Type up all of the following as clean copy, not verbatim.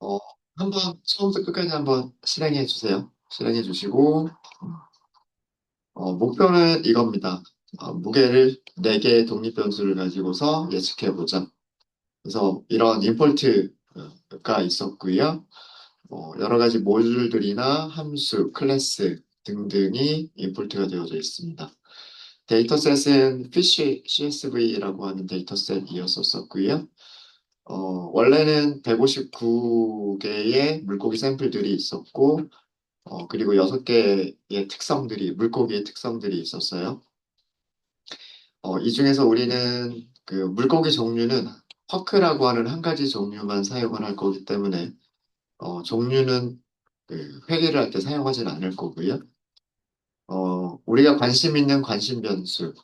어, 한번 처음부터 끝까지 한번 실행해 주세요. 실행해 주시고, 목표는 이겁니다. 무게를 4개의 독립 변수를 가지고서 예측해 보자. 그래서 이런 임포트가 있었고요. 여러 가지 모듈들이나 함수, 클래스 등등이 임포트가 되어져 있습니다. 데이터셋은 fish CSV라고 하는 데이터셋이었었고요. 원래는 159개의 물고기 샘플들이 있었고, 그리고 6개의 물고기의 특성들이 있었어요. 이 중에서 우리는 그 물고기 종류는 퍼크라고 하는 한 가지 종류만 사용을 할 거기 때문에, 종류는 그 회계를 할 때 사용하지는 않을 거고요. 우리가 관심 있는 관심 변수,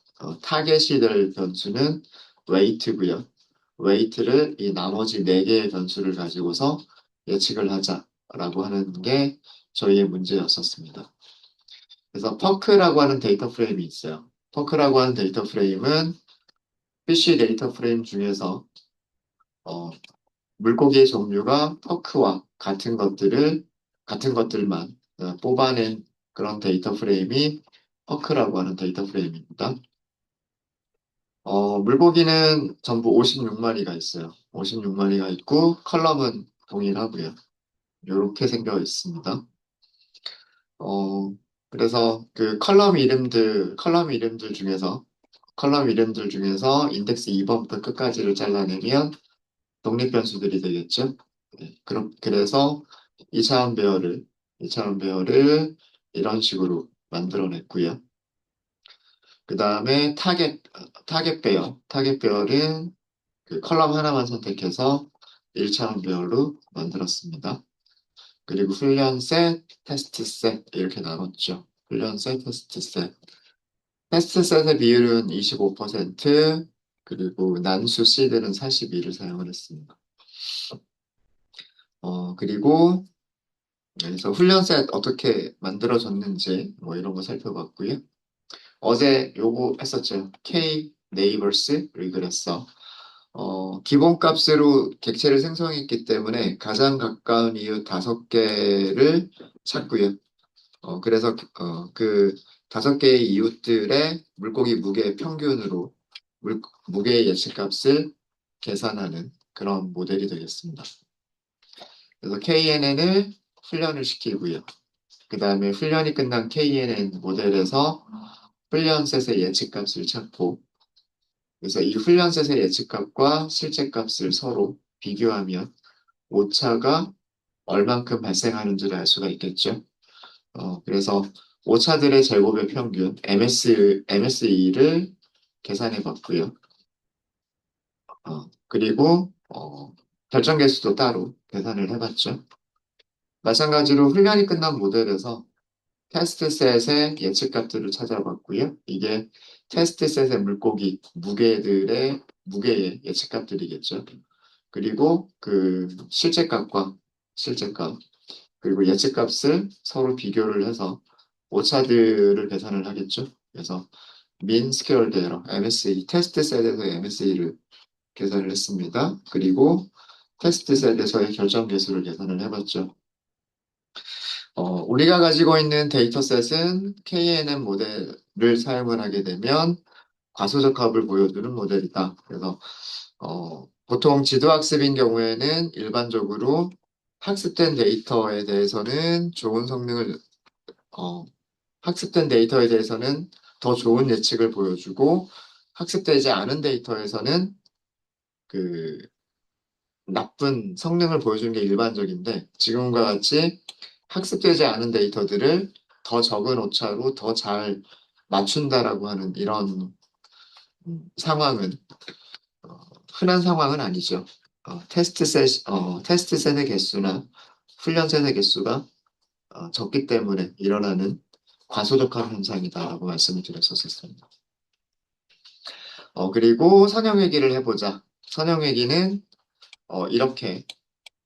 타겟이 될 변수는 웨이트고요. 웨이트를 이 나머지 4개의 변수를 가지고서 예측을 하자라고 하는 게 저희의 문제였었습니다. 그래서 퍼크라고 하는 데이터 프레임이 있어요. 퍼크라고 하는 데이터 프레임은 PC 데이터 프레임 중에서 어, 물고기의 종류가 퍼크와 같은 것들만 뽑아낸 그런 데이터 프레임이 퍼크라고 하는 데이터 프레임입니다. 물고기는 전부 56마리가 있어요. 56마리가 있고 컬럼은 동일하고요. 이렇게 생겨 있습니다. 어, 그래서 그 컬럼 이름들 중에서 인덱스 2번부터 끝까지를 잘라내면 독립 변수들이 되겠죠. 네, 그래서 2차원 배열을, 2차원 배열을 이런 식으로 만들어냈고요. 그 다음에 타겟 배열은 그 컬럼 하나만 선택해서 1차원 배열로 만들었습니다. 그리고 훈련 셋, 테스트 셋 이렇게 나눴죠. 훈련 셋, 테스트 셋. 테스트 셋의 비율은 25%, 그리고 난수 C들은 42를 사용을 했습니다. 그리고 그래서 훈련 셋 어떻게 만들어졌는지 뭐 이런 거 살펴봤고요. 어제 요거 했었죠. K 네이버스 리그레서. 기본값으로 객체를 생성했기 때문에 가장 가까운 이유 5개를 찾고요. 그래서 그 5개의 이웃들의 물고기 무게 평균으로 무게의 예측값을 계산하는 그런 모델이 되겠습니다. 그래서 KNN을 훈련을 시키고요. 그 다음에 훈련이 끝난 KNN 모델에서 훈련셋의 예측값을 찾고, 그래서 이 훈련셋의 예측값과 실제값을 서로 비교하면 오차가 얼만큼 발생하는지를 알 수가 있겠죠. 그래서 오차들의 제곱의 평균, MSE를 계산해 봤고요. 그리고, 결정 개수도 따로 계산을 해봤죠. 마찬가지로 훈련이 끝난 모델에서 테스트 셋의 예측값들을 찾아봤고요. 이게 테스트 셋의 물고기 무게의 예측값들이겠죠. 그리고 그 실제값, 그리고 예측값을 서로 비교를 해서 오차들을 계산을 하겠죠. 그래서 민 스퀘어드 에러, MSE, 테스트 셋에서의 MSE를 계산을 했습니다. 그리고 테스트 셋에서의 결정 계수를 계산을 해봤죠. 우리가 가지고 있는 데이터셋은 KNN 모델을 사용을 하게 되면 과소적합을 보여주는 모델이다. 그래서 보통 지도학습인 경우에는 일반적으로 학습된 데이터에 대해서는 좋은 성능을 어, 학습된 데이터에 대해서는 더 좋은 예측을 보여주고 학습되지 않은 데이터에서는 그 나쁜 성능을 보여주는 게 일반적인데 지금과 같이 학습되지 않은 데이터들을 더 적은 오차로 더 잘 맞춘다라고 하는 이런 상황은 어, 흔한 상황은 아니죠. 테스트 셋의 개수나 훈련 셋의 개수가 적기 때문에 일어나는 과소적합 현상이다라고 말씀을 드렸었습니다. 그리고 선형회귀를 해보자. 선형회귀는 이렇게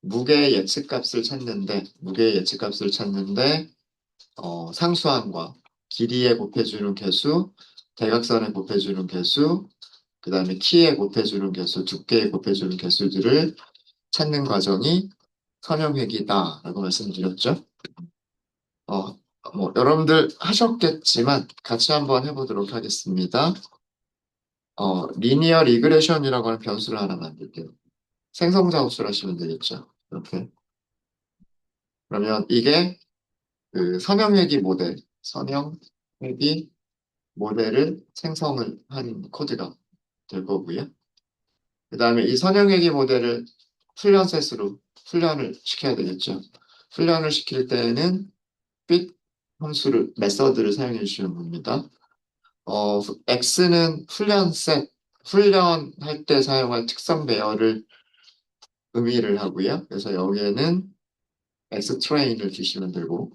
무게의 예측값을 찾는데, 상수함과 길이에 곱해주는 개수, 대각선에 곱해주는 개수, 그 다음에 키에 곱해주는 개수, 두께에 곱해주는 개수들을 찾는 과정이 선형회귀다라고 말씀드렸죠. 어, 뭐, 여러분들 하셨겠지만 같이 한번 해보도록 하겠습니다. 리니어 리그레션이라고 하는 변수를 하나 만들게요. 생성자 흡수를 하시면 되겠죠. 이렇게. 그러면 이게 그 선형회귀 모델, 선형회귀 모델을 생성을 한 코드가 될 거고요. 그 다음에 이 선형회귀 모델을 훈련셋으로 훈련을 시켜야 되겠죠. 훈련을 시킬 때에는 빅 함수를, 메서드를 사용해 주시면 됩니다. X는 훈련셋, 훈련할 때 사용할 특성 배열을 의미를 하고요. 그래서 여기에는 X 트레인을 주시면 되고,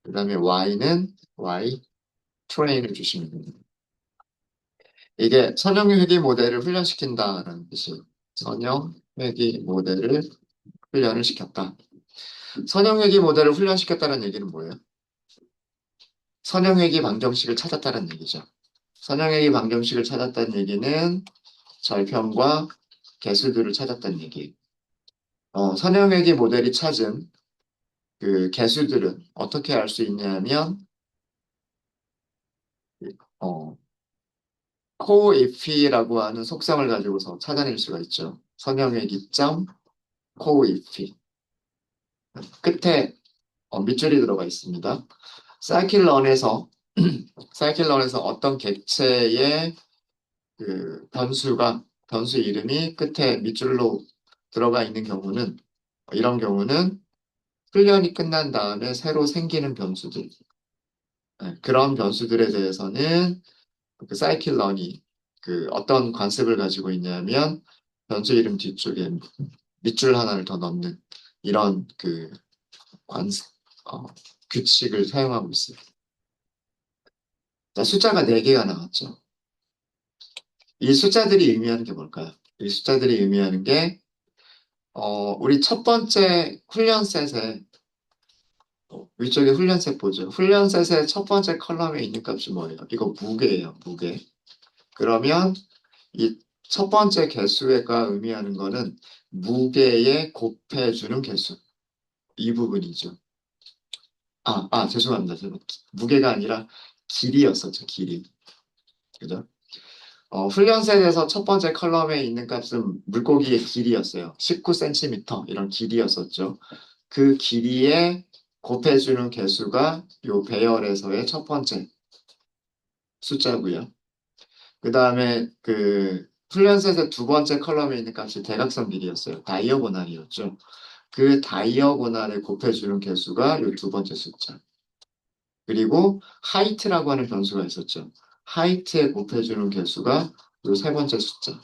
그 다음에 Y는 Y 트레인을 주시면 됩니다. 이게 선형 회귀 모델을 훈련시킨다라는 뜻이에요. 선형 회귀 모델을 훈련을 시켰다. 선형 회귀 모델을 훈련시켰다는 얘기는 뭐예요? 선형 회귀 방정식을 찾았다는 얘기죠. 선형 회귀 방정식을 찾았다는 얘기는 절편과 개수들을 찾았다는 얘기예요. 선형 회귀 모델이 찾은 그 개수들은 어떻게 알 수 있냐면 어, 코이피라고 하는 속성을 가지고서 찾아낼 수가 있죠. 선형 회귀점 코이피 끝에 밑줄이 들어가 있습니다. 사이클런에서 사이클런에서 어떤 객체의 그 변수 이름이 끝에 밑줄로 들어가 있는 경우는 이런 경우는 훈련이 끝난 다음에 새로 생기는 변수들 그런 변수들에 대해서는 그 사이클런이 그 어떤 관습을 가지고 있냐면 변수 이름 뒤쪽에 밑줄 하나를 더 넣는 이런 그 관습 규칙을 사용하고 있어요. 자, 숫자가 4개가 나왔죠. 이 숫자들이 의미하는 게 뭘까요? 이 숫자들이 의미하는 게, 우리 첫 번째 훈련셋에, 위쪽에 훈련셋 보죠. 훈련셋의 첫 번째 컬럼에 있는 값이 뭐예요? 이거 무게예요, 무게. 그러면 이 첫 번째 개수가 의미하는 거는 무게에 곱해주는 개수. 이 부분이죠. 죄송합니다. 무게가 아니라 길이였었죠, 길이. 그죠? 훈련셋에서 첫 번째 컬럼에 있는 값은 물고기의 길이였어요. 19cm 이런 길이였었죠. 그 길이에 곱해주는 개수가 요 배열에서의 첫 번째 숫자고요. 그 다음에 그 훈련셋의 두 번째 컬럼에 있는 값이 대각선 길이였어요. 다이어고날이었죠. 그 다이어고날에 곱해주는 개수가 요 두 번째 숫자. 그리고 하이트라고 하는 변수가 있었죠. 하이트에 곱해주는 개수가 요 세 번째 숫자.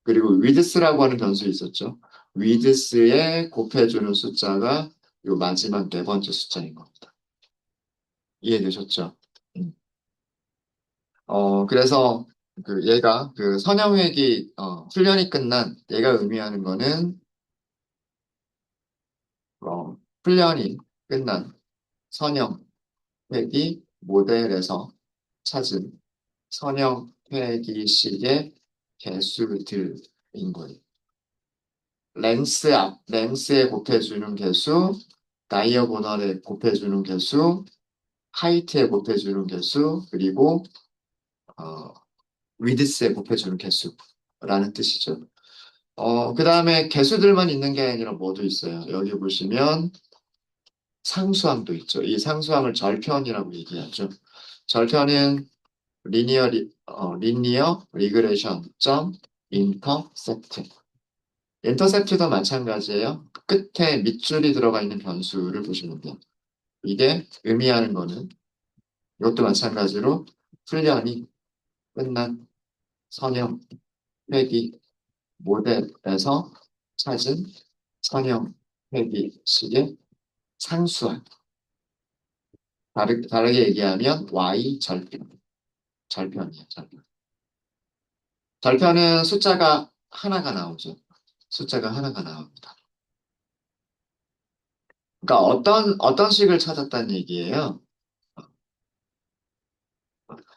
그리고 위드스라고 하는 변수 있었죠. 위드스에 곱해주는 숫자가 요 마지막 네 번째 숫자인 겁니다. 이해되셨죠? 음. 그래서 그 얘가 그 선형회귀 훈련이 끝난 얘가 의미하는 거는 훈련이 끝난 선형회귀 모델에서 찾은 선형회귀식의 개수들인 거예요. 랭스에 곱해주는 개수, 다이어고널에 곱해주는 개수, 하이트에 곱해주는 개수, 그리고 어, 위드스에 곱해주는 개수라는 뜻이죠. 그 다음에 개수들만 있는 게 아니라 뭐도 있어요. 여기 보시면 상수항도 있죠. 이 상수항을 절편이라고 얘기하죠. 절편은 리니어 리그레션 점 인터셉트. 인터셉트도 마찬가지예요. 끝에 밑줄이 들어가 있는 변수를 보시면 돼요. 이게 의미하는 거는 이것도 마찬가지로 훈련이 끝난 선형 회귀 모델에서 찾은 선형 회귀식의 상수항. 다르게 얘기하면 Y 절편이에요. 절편. 절편은 숫자가 하나가 나오죠. 숫자가 하나가 나옵니다. 그러니까 어떤 식을 찾았다는 얘기예요.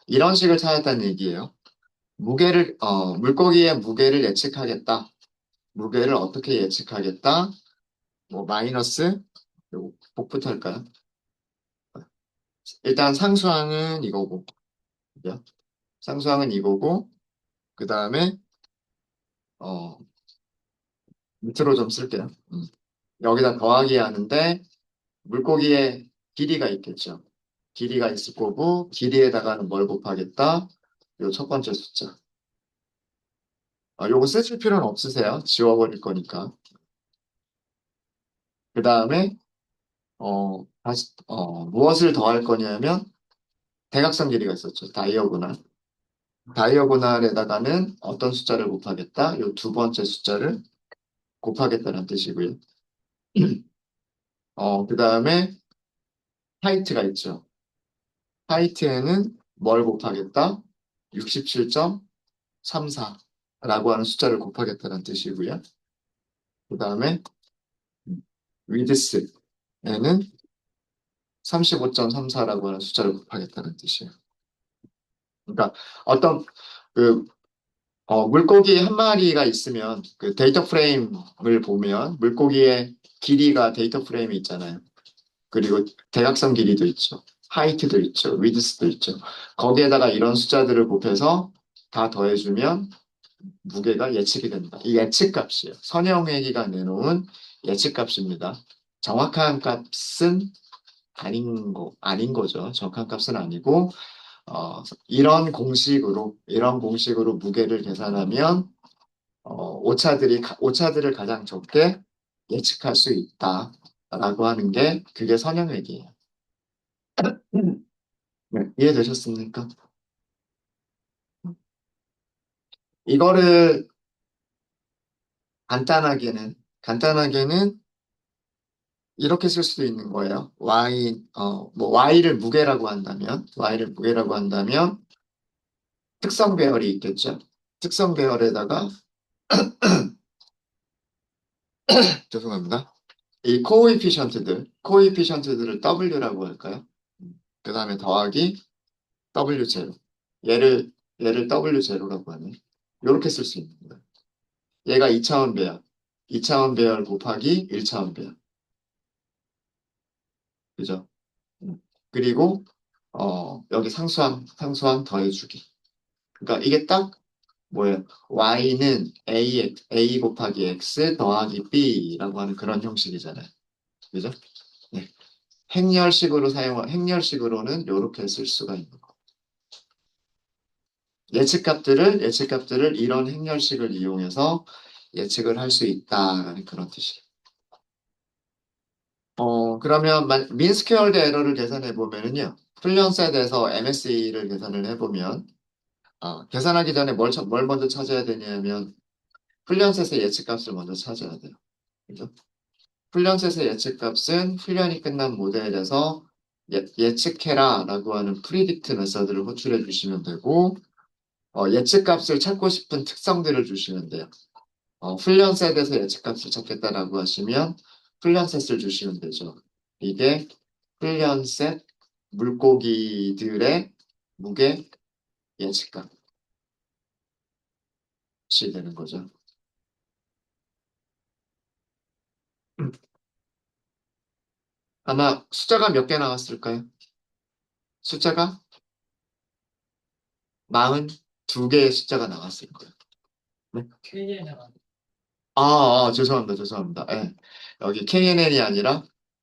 이런 식을 찾았다는 얘기예요. 물고기의 무게를 예측하겠다. 무게를 어떻게 예측하겠다? 뭐 마이너스 요거 복부터 할까요? 일단 상수항은 이거고, 그죠? 상수항은 이거고, 그 다음에 어 밑으로 좀 쓸게요. 여기다 더하기 하는데 물고기의 길이가 있겠죠. 길이가 있을 거고 길이에다가는 뭘 곱하겠다? 요 첫 번째 숫자. 요거 쓰실 필요는 없으세요. 지워버릴 거니까. 그 다음에 다시 무엇을 더할 거냐면 대각선 길이가 있었죠. 다이어고날. 다이어고날에다가는 어떤 숫자를 곱하겠다? 요 두 번째 숫자를 곱하겠다는 뜻이고요. 그 다음에 하이트가 있죠. 하이트에는 뭘 곱하겠다? 67.34라고 하는 숫자를 곱하겠다는 뜻이고요. 그 다음에 위드스에는 35.34라고 하는 숫자를 곱하겠다는 뜻이에요. 그러니까 어떤 그 물고기 한 마리가 있으면 그 데이터 프레임을 보면 물고기의 길이가 데이터 프레임이 있잖아요. 그리고 대각선 길이도 있죠. 하이트도 있죠. 위드스도 있죠. 거기에다가 이런 숫자들을 곱해서 다 더해주면 무게가 예측이 된다. 이 예측값이에요. 선형회기가 내놓은 예측값입니다. 정확한 값은 아닌 거죠. 정확한 값은 아니고, 이런 공식으로 무게를 계산하면, 오차들을 가장 적게 예측할 수 있다라고 하는 게 그게 선형회기예요. 네, 이해되셨습니까? 이거를 간단하게는 이렇게 쓸 수도 있는 거예요. y를 무게라고 한다면 특성 배열이 있겠죠. 특성 배열에다가 죄송합니다. 이 코에피션트들을 W라고 할까요? 그 다음에 더하기 W0. 얘를 W0라고 하네. 이렇게 쓸 수 있는 거예요. 얘가 2차원 배열. 2차원 배열 곱하기 1차원 배열. 그죠? 그리고 여기 상수항 더해주기. 그러니까 이게 딱 뭐예요? y는 a 곱하기 x 더하기 b라고 하는 그런 형식이잖아요. 그죠? 네. 행렬식으로는 이렇게 쓸 수가 있는 거. 예측값들을 이런 행렬식을 이용해서 예측을 할 수 있다라는 그런 뜻이에요. 그러면 민스퀘어드 에러를 계산해 보면은요. 훈련셋에서 MSE를 계산을 해보면 계산하기 전에 뭘 먼저 찾아야 되냐면 훈련셋의 예측값을 먼저 찾아야 돼요. 그죠? 훈련셋의 예측값은 훈련이 끝난 모델에서 예측해라라고 하는 프리딕트 메서드를 호출해 주시면 되고 예측값을 찾고 싶은 특성들을 주시면 돼요. 훈련셋에서 예측값을 찾겠다라고 하시면 훈련셋을 주시면 되죠. 이게 훈련셋 물고기들의 무게 예측값이 되는 거죠. 아마 숫자가 몇 개 나왔을까요? 숫자가 42개의 숫자가 나왔을 거예요. 네? 죄송합니다. 예. 여기 KNN이 아니라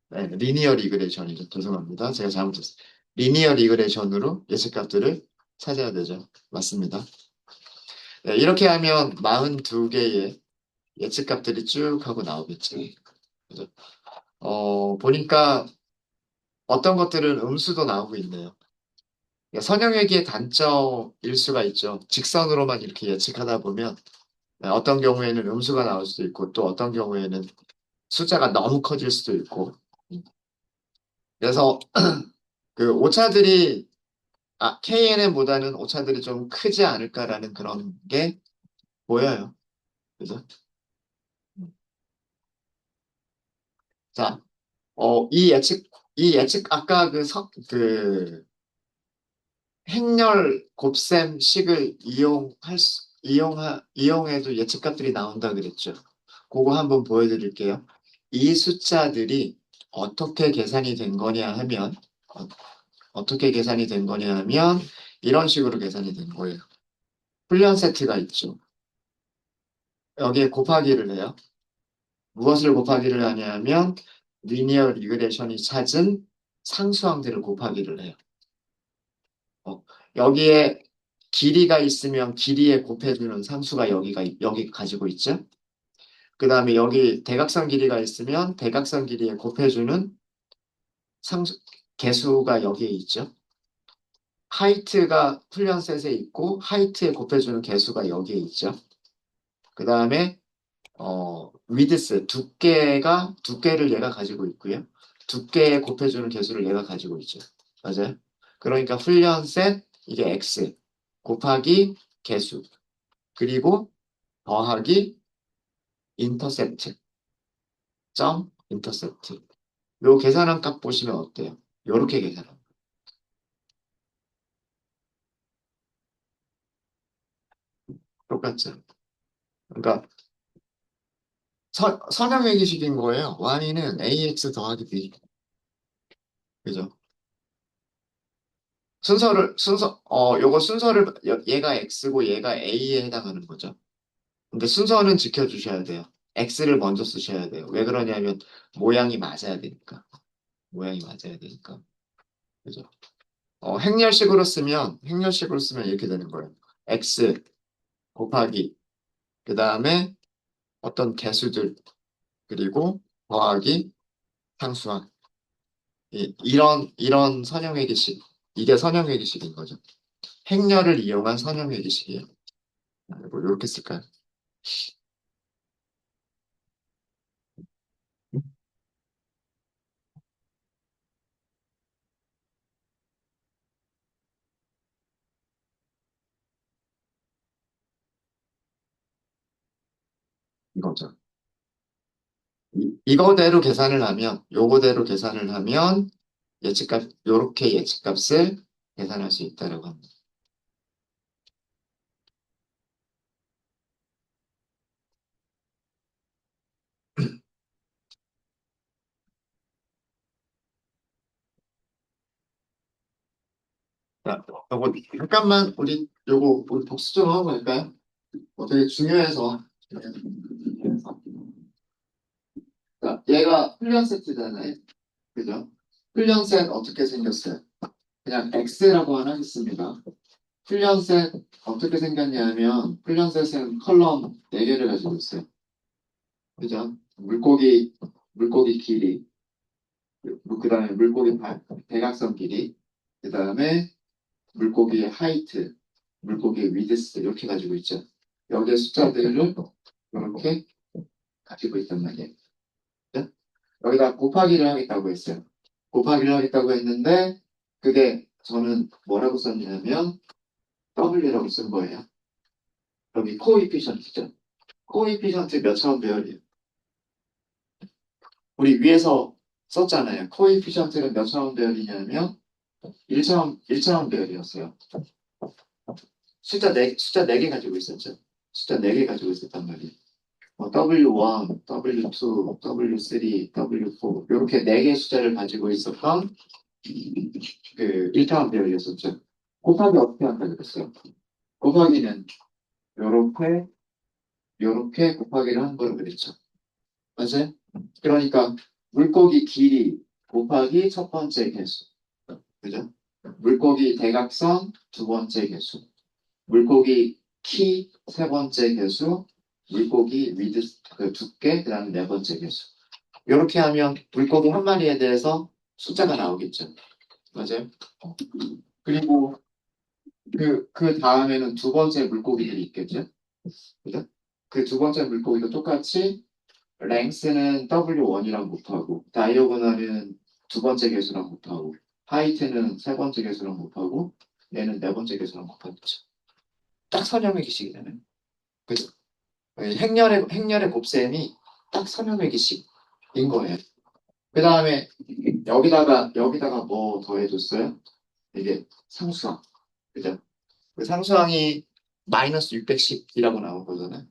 리니어 리그레이션이죠. 죄송합니다. 제가 잘못했어요. 리니어 리그레이션으로 예측값들을 찾아야 되죠. 맞습니다. 네, 이렇게 하면 42개의 예측값들이 쭉 하고 나오겠죠. 그죠? 보니까 어떤 것들은 음수도 나오고 있네요. 그러니까 선형회기의 단점일 수가 있죠. 직선으로만 이렇게 예측하다 보면 어떤 경우에는 음수가 나올 수도 있고 또 어떤 경우에는 숫자가 너무 커질 수도 있고 그래서 그 오차들이 KNN보다는 오차들이 좀 크지 않을까라는 그런 게 보여요. 그죠? 자, 이 예측 아까 행렬 곱셈식을 이용해도 예측값들이 나온다 그랬죠. 그거 한번 보여드릴게요. 이 숫자들이 어떻게 계산이 된 거냐 하면, 어떻게 계산이 된 거냐 하면, 이런 식으로 계산이 된 거예요. 풀련 세트가 있죠. 여기에 곱하기를 해요. 무엇을 곱하기를 하냐면, 리니어 리그레션이 찾은 상수항들을 곱하기를 해요. 어, 여기에 길이가 있으면 길이에 곱해주는 상수가 여기 가지고 있죠. 그 다음에 여기 대각선 길이가 있으면 대각선 길이에 곱해주는 상수, 개수가 여기에 있죠. 하이트가 풀련셋에 있고 하이트에 곱해주는 개수가 여기에 있죠. 그 다음에 위드스 두께를 얘가 가지고 있고요. 두께에 곱해주는 개수를 얘가 가지고 있죠. 맞아요. 그러니까 풀련셋 이게 x 곱하기 개수 그리고 더하기 인터셉트 점 인터셉트 요 계산한 값 보시면 어때요? 요렇게 계산합니다. 똑같죠? 그러니까 선형회기식인 거예요. y는 ax 더하기 b. 그죠? 요거 순서를, 얘가 x고 얘가 a에 해당하는 거죠. 근데 순서는 지켜주셔야 돼요. x를 먼저 쓰셔야 돼요. 왜 그러냐면, 모양이 맞아야 되니까. 모양이 맞아야 되니까. 그죠? 행렬식으로 쓰면 이렇게 되는 거예요. x 곱하기, 그 다음에 어떤 개수들, 그리고 더하기 상수항. 이런 선형회기식. 이게 선형회기식인 거죠. 행렬을 이용한 선형회기식이에요. 뭐 이렇게 쓸까요? 이거죠. 요거대로 계산을 하면 요렇게 예측값을 계산할 수 있다라고 합니다. 자, 요거 잠깐만 우리 복수 좀 하고 갈까요? 되게 중요해서. 자, 얘가 훈련 세트잖아요. 그죠? 훈련 셋 어떻게 생겼어요? 그냥 X라고 하나 했습니다. 훈련셋 어떻게 생겼냐면 훈련셋은 컬럼 4개를 가지고 있어요. 그죠? 물고기 길이, 그 다음에 대각선 길이, 그 다음에 물고기의 하이트, 물고기의 위드스 이렇게 가지고 있죠. 여기에 숫자들을 이렇게 가지고 있단 말이에요. 그죠? 여기다 곱하기를 하겠다고 했어요. 곱하기를 하겠다고 했는데 그게 저는 뭐라고 썼냐면 W라고 쓴 거예요. 여기 코이피션트죠. 코이피션트 몇 차원 배열이에요? 우리 위에서 썼잖아요. 코이피션트가 몇 차원 배열이냐면 1차원 배열이었어요. 숫자 4개 가지고 있었죠. 숫자 4개 가지고 있었단 말이에요. W1, W2, W3, W4 이렇게 4개의 숫자를 가지고 있었던 그 1차원 배열이었었죠. 곱하기 어떻게 한다 그랬어요? 곱하기는 요렇게 요렇게 곱하기를 한 거로 그랬죠. 맞아요? 그러니까 물고기 길이 곱하기 첫 번째 개수. 그죠? 물고기 대각선 두 번째 개수. 물고기 키 세 번째 개수. 물고기 그 두께 그다음에 네 번째 개수. 이렇게 하면 물고기 한 마리에 대해서 숫자가 나오겠죠. 맞아요? 그리고 그 다음에는 두 번째 물고기들이 있겠죠. 그죠? 그 두 번째 물고기도 똑같이 랭스는 W1이랑 곱하고 다이어고널은 두 번째 개수랑 곱하고 하이트는 세 번째 개수랑 곱하고 얘는 네 번째 개수랑 곱하겠죠. 딱 선형의 기식이잖아요. 그죠? 행렬의 곱셈이 딱 선형의 기식인 거예요. 그 다음에 여기다가 뭐 더해줬어요? 이게 상수항. 그죠? 그 상수항이 마이너스 610이라고 나온 거잖아요.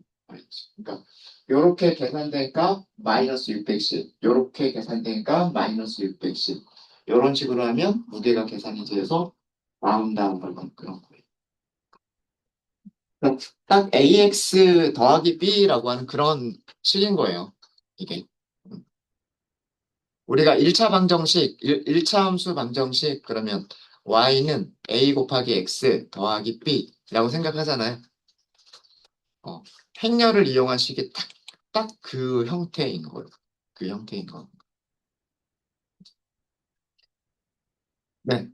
그러니까 요렇게 계산된 값 마이너스 610, 요렇게 계산된 값 마이너스 610. 요런 식으로 하면 무게가 계산이 돼서 나온다는 걸 그런 거예요. 그러니까 딱 AX 더하기 B라고 하는 그런 식인 거예요. 이게. 우리가 1차 방정식, 1차 함수 방정식 그러면 y는 a 곱하기 x 더하기 b라고 생각하잖아요. 어, 행렬을 이용한 식이 딱 그 형태인 거예요. 그 형태인 거. 네.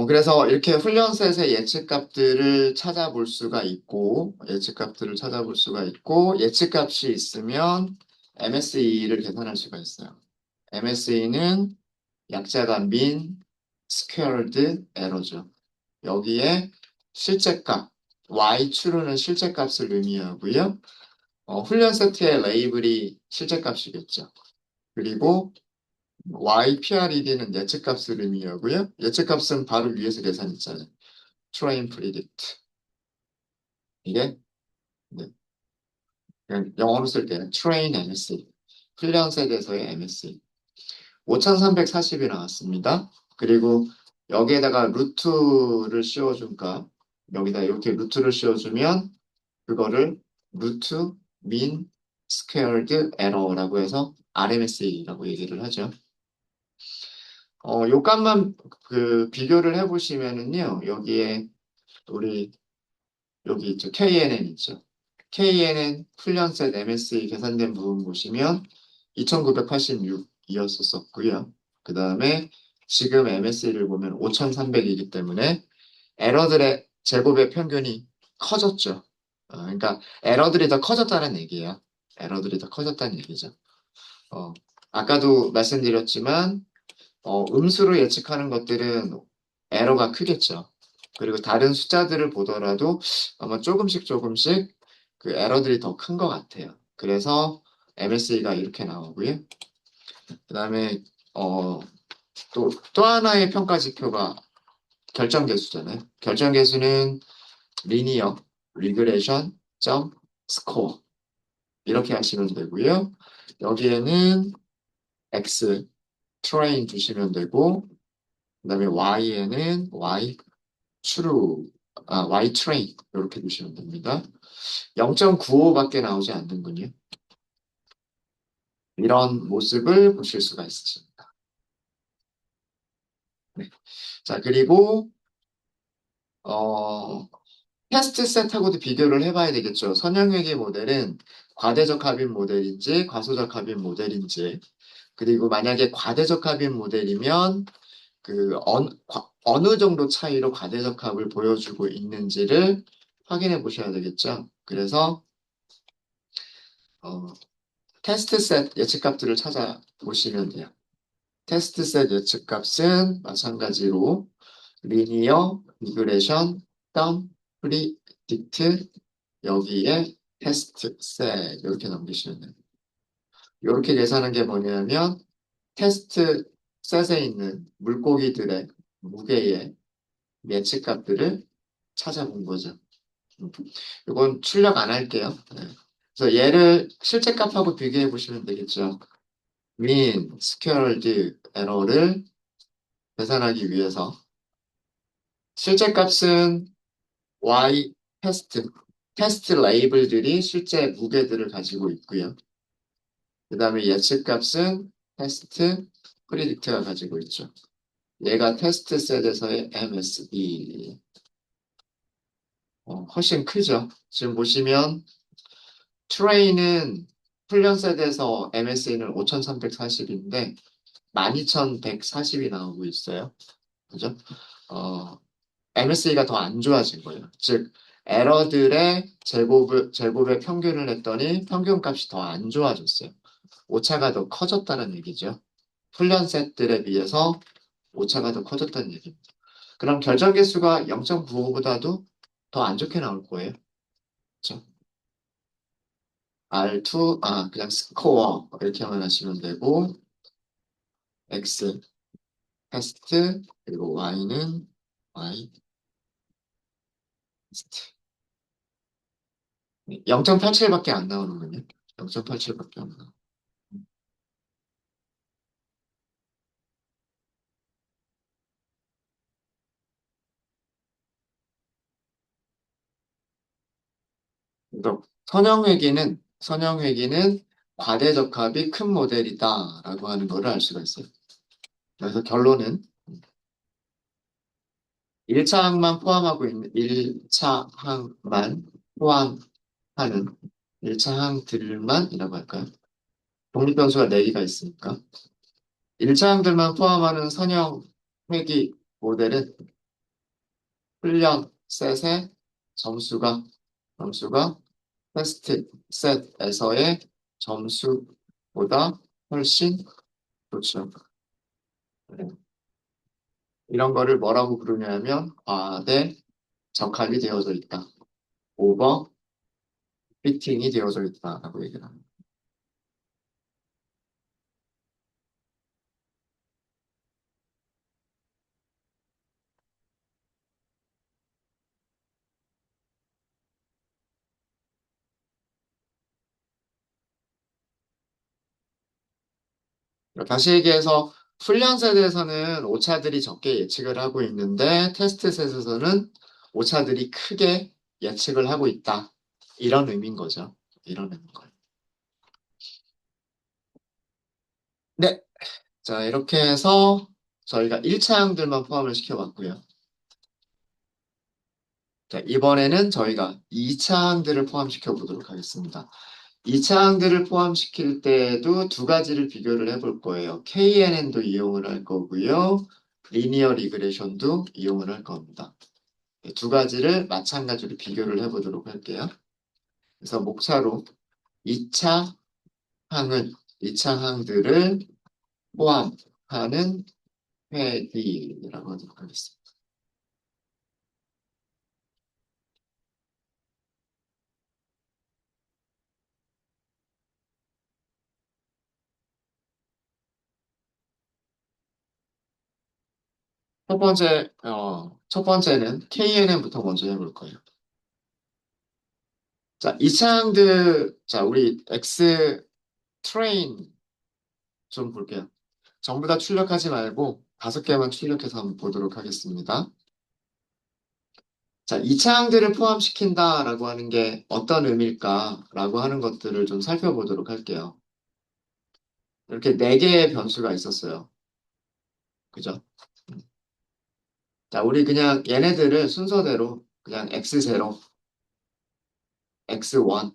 그래서 이렇게 훈련셋의 예측값들을 찾아볼 수가 있고, 예측값들을 찾아볼 수가 있고, 예측값이 있으면 MSE를 계산할 수가 있어요. MSE는 약자가 mean squared error죠. 여기에 실제값, y-true는 실제값을 의미하고요. 훈련 세트의 레이블이 실제값이겠죠. 그리고 YPRED는 예측값을 의미하고요. 예측값은 바로 위에서 계산했잖아요. Train Predict. 이게 네, 그냥 영어로 쓸 때는 Train MSE. 훈련 세대에서의 MSE. 5340이 나왔습니다. 그리고 여기에다가 루트를 씌워줄까? 여기다 이렇게 루트를 씌워주면 그거를 루트 민 스퀘어드 에러라고 해서 RMSE라고 얘기를 하죠. 요 값만 그 비교를 해보시면은요, 여기에 우리 여기 있죠. KNN 있죠. KNN 훈련셋 MSE 계산된 부분 보시면 2986이었었고요. 그 다음에 지금 MSE를 보면 5300이기 때문에 에러들의 제곱의 평균이 커졌죠. 그러니까 에러들이 더 커졌다는 얘기예요. 에러들이 더 커졌다는 얘기죠. 어, 아까도 말씀드렸지만 음수로 예측하는 것들은 에러가 크겠죠. 그리고 다른 숫자들을 보더라도 아마 조금씩 그 에러들이 더 큰 것 같아요. 그래서 MSE가 이렇게 나오고요. 그 다음에 또 하나의 평가 지표가 결정계수잖아요. 결정계수는 리니어, 리그레션, 점, 스코어 이렇게 하시면 되고요. 여기에는 X, 트레인 두시면 되고 그다음에 Y에는 Y, true, Y train 이렇게 두시면 됩니다. 0.95밖에 나오지 않는군요. 이런 모습을 보실 수가 있습니다. 네. 자, 그리고 어, 테스트 셋하고도 비교를 해봐야 되겠죠. 선형회계 모델은 과대적 합인 모델인지 과소적 합인 모델인지 그리고 만약에 과대적 합인 모델이면 어느 정도 차이로 과대적 합을 보여주고 있는지를 확인해 보셔야 되겠죠. 그래서 어, 테스트 셋 예측값들을 찾아보시면 돼요. 테스트 셋 예측값은 마찬가지로 리니어, 리그레션, 덤, 프리딕트 여기에 테스트 셋 이렇게 넘기시면 돼요. 이렇게 계산한 게 뭐냐면 테스트 셋에 있는 물고기들의 무게의 예측값들을 찾아본 거죠. 이건 출력 안 할게요. 네. 그래서 얘를 실제 값하고 비교해 보시면 되겠죠. mean squared error를 계산하기 위해서 실제 값은 y 테스트 레이블들이 실제 무게들을 가지고 있고요. 그 다음에 예측 값은 테스트 프리딕트가 가지고 있죠. 얘가 테스트 셋에서의 MSE 훨씬 크죠. 지금 보시면 트레이는 훈련 셋에서 MSE는 5340인데 12140이 나오고 있어요. 그죠? MSE가 더 안 좋아진 거예요. 즉, 에러들의 제곱의 평균을 했더니 평균값이 더 안 좋아졌어요. 오차가 더 커졌다는 얘기죠. 훈련 셋들에 비해서 오차가 더 커졌다는 얘기입니다. 그럼 결정 개수가 0.95보다도 더 안 좋게 나올 거예요. 그렇죠? R2, 그냥 스코어 이렇게만 하시면 되고 X 테스트 그리고 Y는 Y 테스트 0.87밖에 안 나오는군요. 0.87밖에 없나. 그러니까 선형회귀는 과대적합이 큰 모델이다라고 하는 거를 알 수가 있어요. 그래서 결론은 1차 항만 포함하고 있는 1차 항만 포함하는 1차 항들만이라고 할까요? 독립변수가 4개가 있으니까 1차 항들만 포함하는 선형 회귀 모델은 훈련 셋의 점수가 점수가 테스트 셋에서의 점수보다 훨씬 좋죠. 네. 이런 거를 뭐라고 부르냐면 과대 적합이 되어져 있다. 오버 피팅이 되어져 있다라고 얘기를 합니다. 다시 얘기해서 훈련 셋에서는 오차들이 적게 예측을 하고 있는데 테스트 셋에서는 오차들이 크게 예측을 하고 있다. 이런 의미인 거죠. 이런 의미인 거예요. 네. 자, 이렇게 해서 저희가 1차항들만 포함을 시켜봤고요. 자, 이번에는 저희가 2차항들을 포함시켜 보도록 하겠습니다. 2차항들을 포함시킬 때에도 두 가지를 비교를 해볼 거예요. KNN도 이용을 할 거고요. 리니어 리그레션도 이용을 할 겁니다. 두 가지를 마찬가지로 비교를 해보도록 할게요. 그래서 목차로 2차 항은 2차 항들을 포함하는 회귀라고 하도록 하겠습니다. 첫 번째는 KNN부터 먼저 해볼 거예요. 자, 자, 우리 X 트레인 좀 볼게요. 전부 다 출력하지 말고 5개만 출력해서 한번 보도록 하겠습니다. 자, 이 차항들을 포함시킨다라고 하는 게 어떤 의미일까라고 하는 것들을 좀 살펴보도록 할게요. 이렇게 4개의 변수가 있었어요. 그죠? 자, 우리 그냥 얘네들을 순서대로 그냥 x0, x1,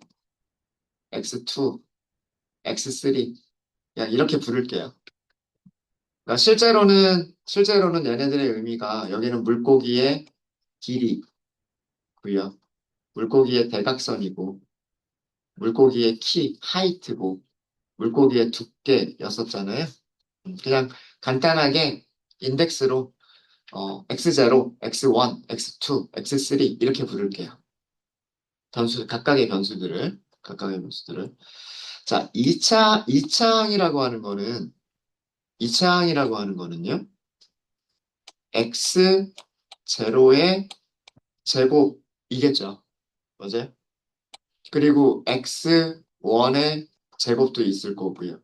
x2, x3 그냥 이렇게 부를게요. 그러니까 실제로는 얘네들의 의미가 여기는 물고기의 길이고요. 물고기의 대각선이고 물고기의 키, 하이트고 물고기의 두께였었잖아요. 그냥 간단하게 인덱스로 x0, x1, x2, x3 이렇게 부를게요. 각각의 변수들을. 자, 2차항이라고 하는 거는요, x0의 제곱이겠죠. 맞아요? 그리고 x1의 제곱도 있을 거고요.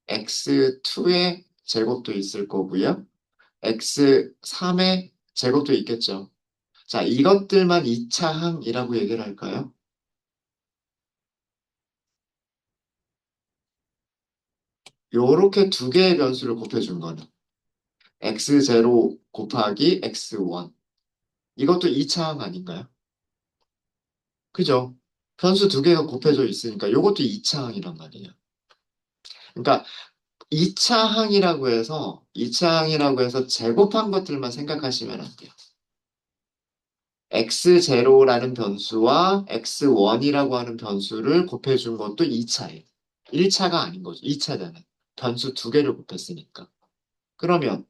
x2의 제곱도 있을 거고요. x3의 제곱도 있겠죠. 자, 이것들만 2차항이라고 얘기를 할까요? 요렇게 두 개의 변수를 곱해준 거는 x0 곱하기 x1. 이것도 2차항 아닌가요? 그죠? 변수 두 개가 곱해져 있으니까 요것도 2차항이란 말이에요. 그러니까 2차항이라고 해서 제곱한 것들만 생각하시면 안 돼요. x0라는 변수와 x1이라고 하는 변수를 곱해준 것도 2차예요. 1차가 아닌 거죠. 2차잖아요. 변수 두 개를 곱했으니까. 그러면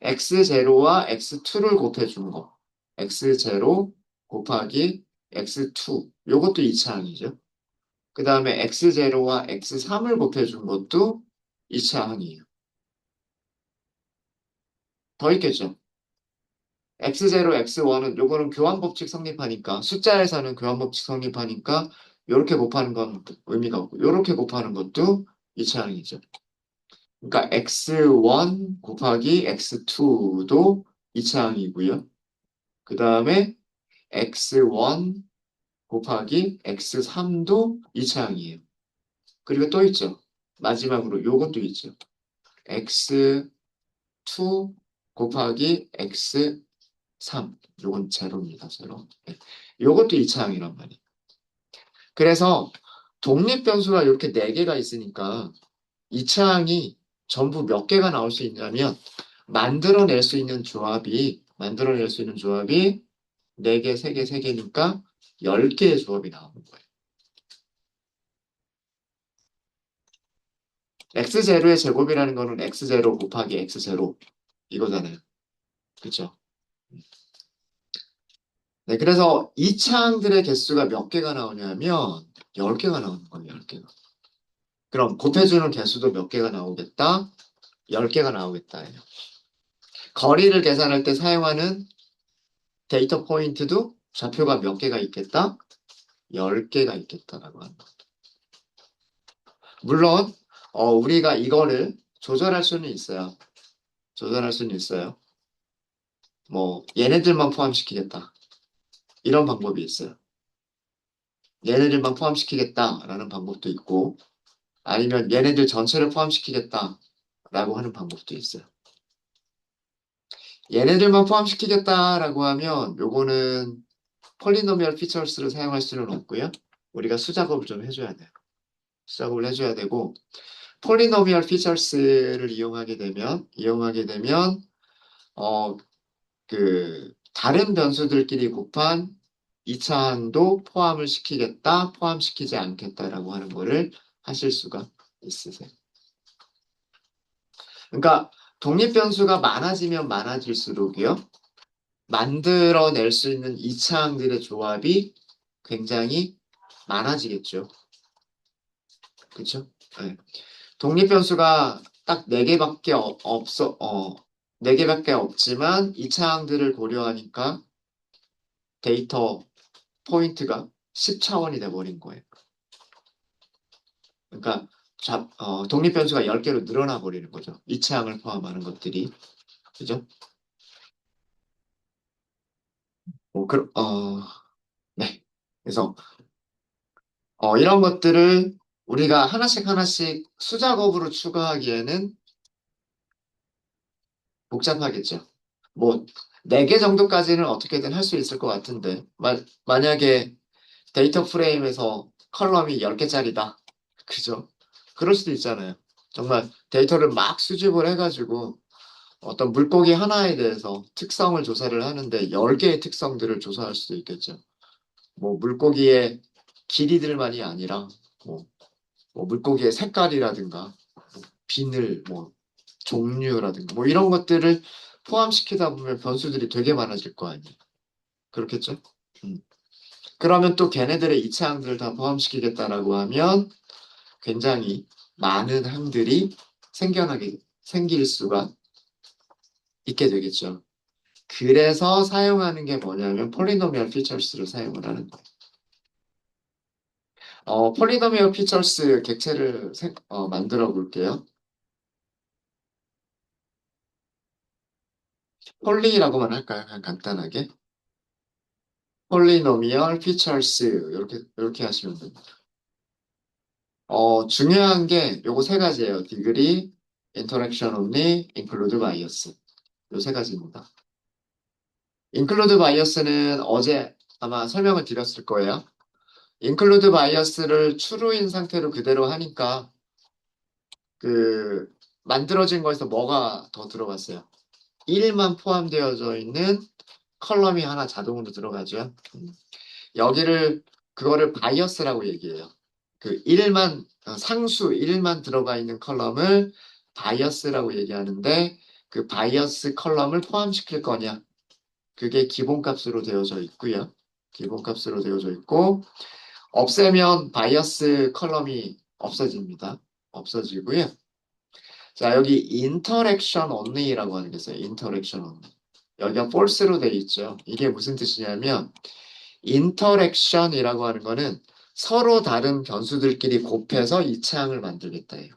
x0와 x2를 곱해준 거. x0 곱하기 x2. 요것도 2차항이죠. 그 다음에 x0와 x3을 곱해준 것도 2차항이에요. 더 있겠죠. x0, x1은 요거는 교환법칙 성립하니까 숫자에서는 교환법칙 성립하니까 요렇게 곱하는 건 의미가 없고, 요렇게 곱하는 것도 이차항이죠. 그러니까 x1 곱하기 x2도 이차항이고요. 그 다음에 x1 곱하기 x3도 이차항이에요. 그리고 또 있죠. 마지막으로 요것도 있죠. x2 곱하기 x3. 요건 제로입니다. 제로. 네. 요것도 이차항이란 말이에요. 그래서 독립변수가 이렇게 4개가 있으니까 이차항이 전부 몇 개가 나올 수 있냐면 만들어낼 수 있는 조합이 4개, 3개, 3개니까 10개의 조합이 나오는 거예요. x0의 제곱이라는 거는 x0 곱하기 x0 이거잖아요. 그렇죠? 네, 그래서 이차항들의 개수가 몇 개가 나오냐면 10개가 나오는 거예요. 10개가. 그럼 곱해주는 개수도 몇 개가 나오겠다? 10개가 나오겠다. 거리를 계산할 때 사용하는 데이터 포인트도 좌표가 몇 개가 있겠다? 10개가 있겠다라고 합니다. 물론 우리가 이거를 조절할 수는 있어요. 조절할 수는 있어요. 뭐 얘네들만 포함시키겠다. 이런 방법이 있어요. 얘네들만 포함시키겠다라는 방법도 있고 아니면 얘네들 전체를 포함시키겠다라고 하는 방법도 있어요. 얘네들만 포함시키겠다라고 하면 요거는 폴리노미얼 피처스를 사용할 수는 없고요. 우리가 수작업을 좀 해줘야 돼요. 수작업을 해줘야 되고 폴리노미얼 피처스를 이용하게 되면 어, 다른 변수들끼리 곱한 이차항도 포함을 시키겠다, 포함시키지 않겠다라고 하는 거를 하실 수가 있으세요. 그러니까 독립변수가 많아지면 많아질수록요, 만들어낼 수 있는 이차항들의 조합이 굉장히 많아지겠죠. 그렇죠? 네. 독립변수가 딱 4개밖에 없어, 4개밖에 없지만 이차항들을 고려하니까 데이터 포인트가 10차원이 돼버린 거예요. 그러니까 독립변수가 10개로 늘어나 버리는 거죠. 이차항을 포함하는 것들이. 그죠? 뭐, 네. 그래서 이런 것들을 우리가 하나씩 하나씩 수작업으로 추가하기에는 복잡하겠죠. 뭐, 4개 정도까지는 어떻게든 할 수 있을 것 같은데, 만약에 데이터 프레임에서 컬럼이 10개짜리다. 그죠? 그럴 수도 있잖아요. 정말 데이터를 막 수집을 해가지고 어떤 물고기 하나에 대해서 특성을 조사를 하는데 10개의 특성들을 조사할 수도 있겠죠. 뭐 물고기의 길이들만이 아니라 뭐, 뭐 물고기의 색깔이라든가 뭐 비늘, 뭐 종류라든가 뭐 이런 것들을 포함시키다 보면 변수들이 되게 많아질 거 아니에요. 그렇겠죠? 음. 그러면 또 걔네들의 이차항들을 다 포함시키겠다라고 하면 굉장히 많은 항들이 생길 수가 있게 되겠죠. 그래서 사용하는 게 뭐냐면 폴리노미얼 피처스를 사용을 하는 거예요. 폴리노미얼 피처스 객체를 만들어 볼게요. 폴리라고만 할까요? 그냥 간단하게. 폴리노미얼 피처스 이렇게 하시면 됩니다. 중요한 게 요거 3가지예요. 디그리, 인터랙션 온리, 인클루드 바이어스. 요 3가지입니다. 인클루드 바이어스는 어제 아마 설명을 드렸을 거예요. 인클루드 바이어스를 true인 상태로 그대로 하니까 그 만들어진 거에서 뭐가 더 들어갔어요? 1만 포함되어져 있는 컬럼이 하나 자동으로 들어가죠. 여기를 그거를 바이어스라고 얘기해요. 그 1만 상수 1만 들어가 있는 컬럼을 바이어스라고 얘기하는데 그 바이어스 컬럼을 포함시킬 거냐? 그게 기본값으로 되어져 있고요. 기본값으로 되어져 있고 없애면 바이어스 컬럼이 없어집니다. 없어지고요. 자, 여기 interaction only라고 하는 게 있어요. interaction only. 여기가 false로 돼 있죠. 이게 무슨 뜻이냐면 interaction이라고 하는 거는 서로 다른 변수들끼리 곱해서 이차항을 만들겠다예요.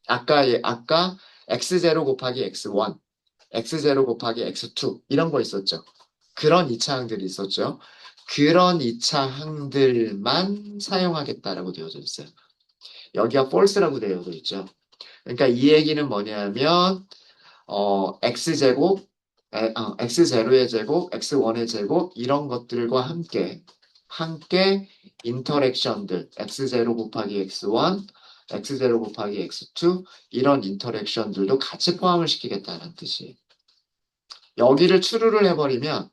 아까 x0 곱하기 x1, x0 곱하기 x2 이런 거 있었죠. 그런 이차항들이 있었죠. 그런 이차항들만 사용하겠다라고 되어져 있어요. 여기가 false라고 되어져 있죠. 그러니까 이 얘기는 뭐냐면 x제곱, x0의 제곱, x1의 제곱 이런 것들과 함께 인터랙션들 x0 곱하기 x1, x0 곱하기 x2 이런 인터랙션들도 같이 포함을 시키겠다는 뜻이에요. 여기를 추루를 해버리면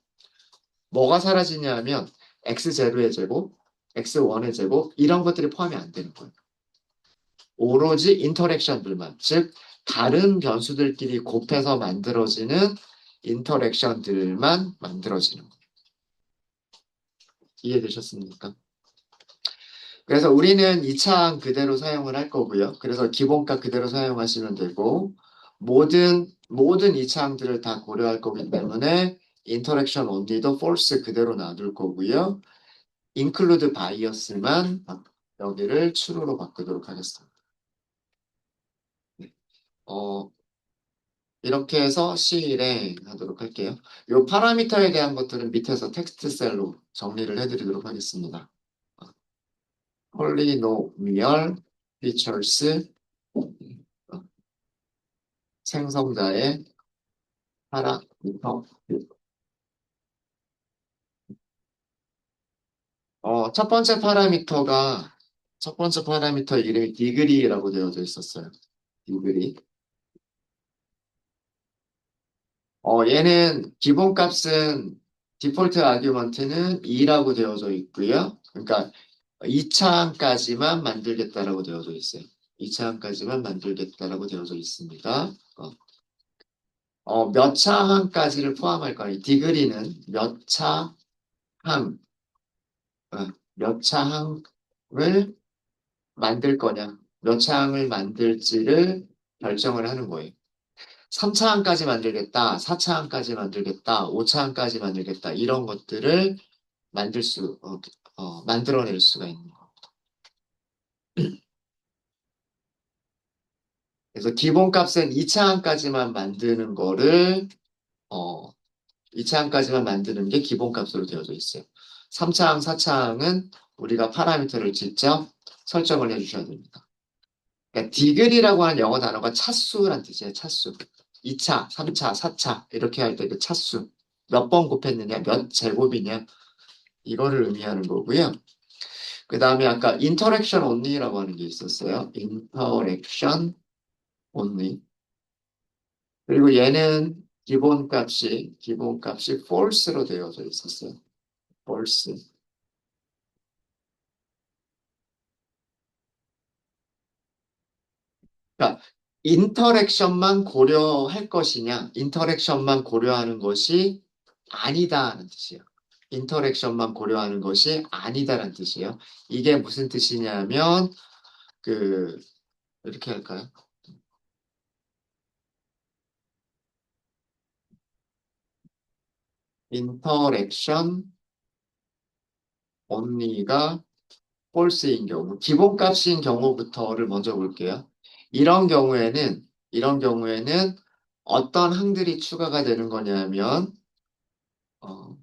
뭐가 사라지냐면 x0의 제곱, x1의 제곱 이런 것들이 포함이 안 되는 거예요. 오로지 인터랙션들만, 즉 다른 변수들끼리 곱해서 만들어지는 인터랙션들만 만들어지는 거예요. 이해되셨습니까? 그래서 우리는 2차항 그대로 사용을 할 거고요. 그래서 기본값 그대로 사용하시면 되고 모든 2차항들을 다 고려할 거기 때문에 인터랙션 only도 false 그대로 놔둘 거고요. include bias만 여기를 true로 바꾸도록 하겠습니다. 네. 어, 이렇게 해서 실행하도록 할게요. 이 파라미터에 대한 것들은 밑에서 텍스트 셀로 정리를 해드리도록 하겠습니다. 폴리노미얼 피처스 생성자의 파라미터. 첫 번째 파라미터 이름이 디그리라고 되어져 있었어요. 디그리. 얘는 기본값은 디폴트 아규먼트는 2라고 되어져 있고요. 그러니까 2차항까지만 만들겠다라고 되어져 있어요. 2차항까지만 만들겠다라고 되어져 있습니다. 몇 차항까지를 포함할 거니? 디그리는 몇 차항을 만들 거냐, 몇 차항을 만들지를 결정을 하는 거예요. 3차항까지 만들겠다, 4차항까지 만들겠다, 5차항까지 만들겠다, 이런 것들을 만들어낼 수가 있는 거예요. 그래서 기본값은 2차항까지만 만드는 거를, 어, 2차항까지만 만드는 게 기본값으로 되어져 있어요. 3차항, 4차항은 우리가 파라미터를 직접 설정을 해주셔야 됩니다. 그러니까 디글이라고 하는 영어 단어가 차수란 뜻이에요. 차수. 2차, 3차, 4차 이렇게 할 때 그 차수. 몇 번 곱했느냐, 몇 제곱이냐 이거를 의미하는 거고요. 그 다음에 아까 interaction only라고 하는 게 있었어요. interaction only. 그리고 얘는 기본값이 false로 되어져 있었어요. false. 그러니까 인터랙션만 고려할 것이냐, 인터랙션만 고려하는 것이 아니다라는 뜻이에요. 인터랙션만 고려하는 것이 아니다라는 뜻이에요. 이게 무슨 뜻이냐면 그 이렇게 할까요? 인터랙션 only가 false인 경우, 기본값인 경우부터를 먼저 볼게요. 이런 경우에는 어떤 항들이 추가가 되는 거냐면 어,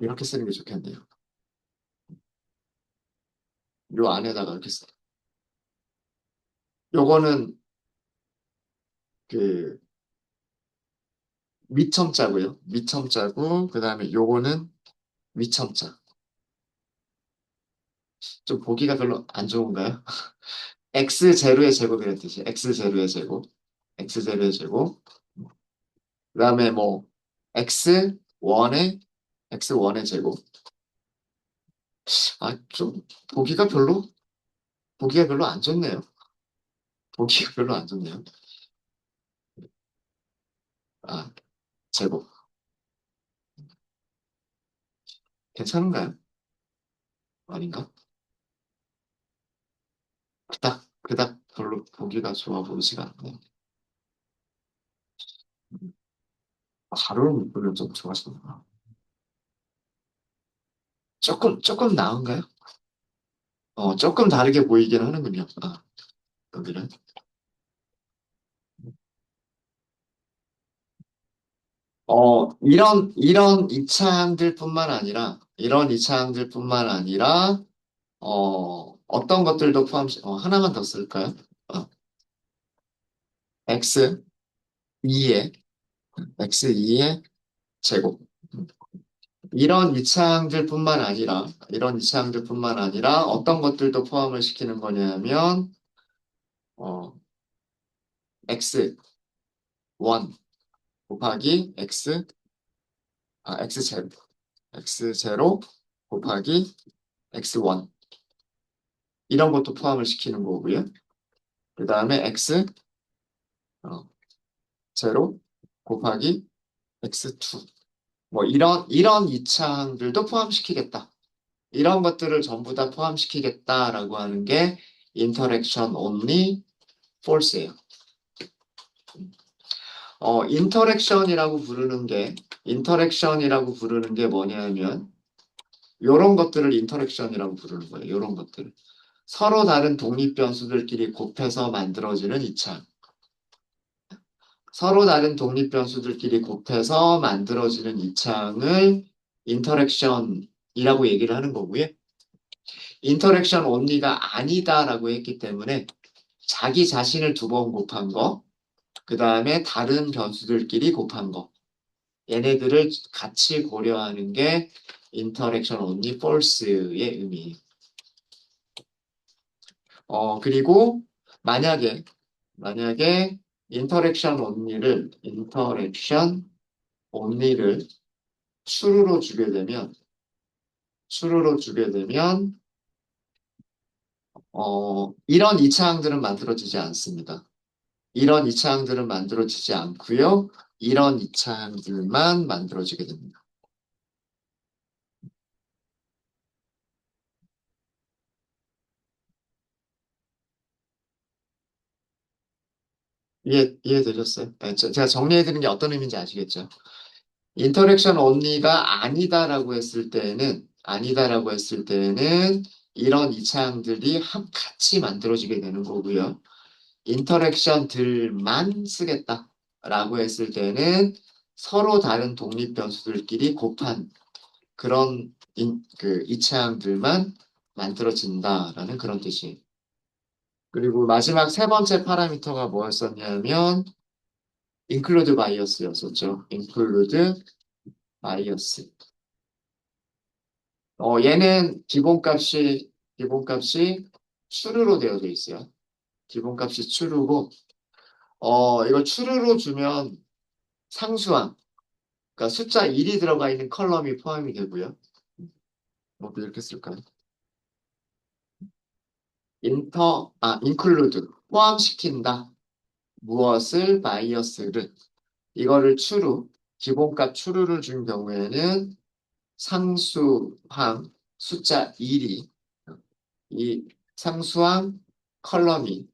이렇게 쓰는 게 좋겠네요. 요 안에다가 이렇게 써. 요거는 그 미첨자고요. 미첨자고 그다음에 요거는 위첨자. 좀 보기가 별로 안 좋은가요? x0의 제곱이라는 뜻이에요. x0의 제곱. x0의 제곱. 그다음에 뭐 x1의 x1의 제곱. 좀 보기가 별로 안 좋네요. 보기가 별로 안 좋네요. 아, 제곱. 괜찮은가요? 아닌가? 그닥 별로 보기가 좋아 보이지가 않네요. 가로를 묶으면 좀 좋아지는구나. 조금 나은가요? 조금 다르게 보이긴 하는군요. 여기는. 이런 이런 이차항들뿐만 아니라, 어떤 것들도 하나만 더 쓸까요? x 2의, x2의 제곱. 이런 이차항들뿐만 아니라 어떤 것들도 포함을 시키는 거냐면, 어, x1 곱하기 x0, x0 곱하기 x1. 이런 것도 포함을 시키는 거고요. 그 다음에 x0 곱하기 x2. 뭐 이런 이차항들도 포함시키겠다. 이런 것들을 전부 다 포함시키겠다라고 하는 게 interaction only false예요. 인터랙션이라고 부르는 게 뭐냐면 요런 것들을 인터랙션이라고 부르는 거예요. 요런 것들. 서로 다른 독립 변수들끼리 곱해서 만들어지는 이차항. 서로 다른 독립 변수들끼리 곱해서 만들어지는 이차항을 인터랙션이라고 얘기를 하는 거고요. 인터랙션 온리가 아니다라고 했기 때문에 자기 자신을 두 번 곱한 거, 그 다음에 다른 변수들끼리 곱한 거, 얘네들을 같이 고려하는 게 인터랙션 온리 폴스의 의미예요. 그리고 만약에 인터랙션 온리를 추루로 주게 되면 이런 이차항들은 만들어지지 않습니다. 이런 이차항들은 만들어지지 않고요. 이런 이차항들만 만들어지게 됩니다. 이해되셨어요? 네, 제가 정리해드린 게 어떤 의미인지 아시겠죠? 인터랙션 온리가 아니다라고 했을 때는 이런 이차항들이 같이 만들어지게 되는 거고요. 인터랙션들만 쓰겠다라고 했을 때는 서로 다른 독립 변수들끼리 곱한 그런 그 이차항들만 만들어진다라는 그런 뜻이에요. 그리고 마지막 세 번째 파라미터가 뭐였었냐면 include bias였었죠. include bias. 얘는 기본값이 true로 되어져 있어요. 기본값이 true고, 이걸 true로 주면 상수항, 그러니까 숫자 1이 들어가 있는 컬럼이 포함이 되고요. 뭐 이렇게 쓸까요? include, 포함시킨다. 무엇을, 바이어스를. 이거를 기본값 true를 준 경우에는 상수항, 숫자 1이, 이 상수항 컬럼이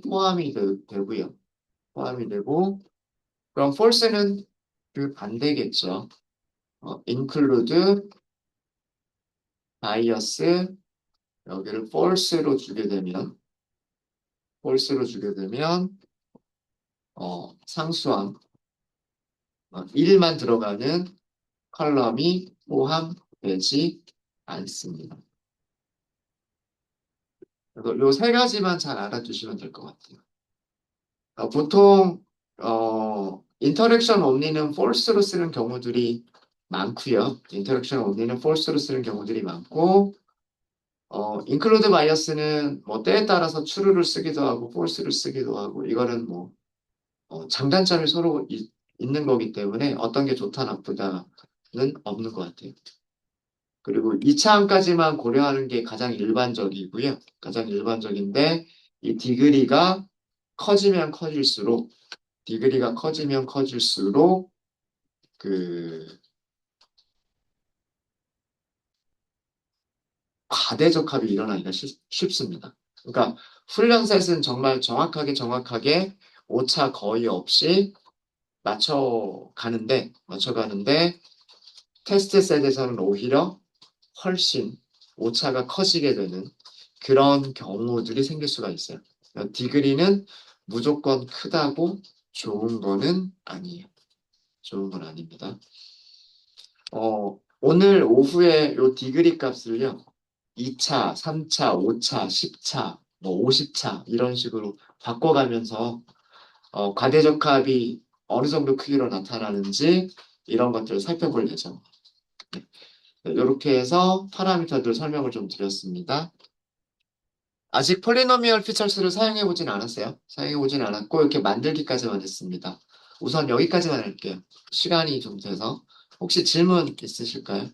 포함이 되고요. 포함이 되고, 그럼 false는 그 반대겠죠. include, bias, 여기를 false로 주게 되면, 상수항, 1만 들어가는 컬럼이 포함되지 않습니다. 그래서 요 세 가지만 잘 알아두시면 될 것 같아요. 보통 인터랙션 온리는 false로 쓰는 경우들이 많고요. 인터랙션 온리는 false로 쓰는 경우들이 많고 include bias는 뭐 때에 따라서 true를 쓰기도 하고 false를 쓰기도 하고 이거는 뭐 장단점이 서로 있는 거기 때문에 어떤 게 좋다 나쁘다는 없는 것 같아요. 그리고 2차항까지만 고려하는 게 가장 일반적이고요. 가장 일반적인데 이 커지면 커질수록 디그리가 커지면 커질수록 그 과대적합이 일어나기가 쉽습니다. 그러니까 훈련셋은 정말 정확하게 오차 거의 없이 맞춰가는데 테스트 셋에서는 오히려 훨씬 오차가 커지게 되는 그런 경우들이 생길 수가 있어요. 디그리는 무조건 크다고 좋은 거는 아니에요. 좋은 건 아닙니다. 오늘 오후에 요 디그리 값을요, 2차, 3차, 5차, 10차, 뭐 50차 이런 식으로 바꿔가면서 과대적합이 어느 정도 크기로 나타나는지 이런 것들을 살펴볼 예정. 이렇게 해서 파라미터들 설명을 좀 드렸습니다. 아직 폴리노미얼 피처스를 사용해보진 않았어요. 사용해보진 않았고 이렇게 만들기까지만 했습니다. 우선 여기까지만 할게요. 시간이 좀 돼서. 혹시 질문 있으실까요?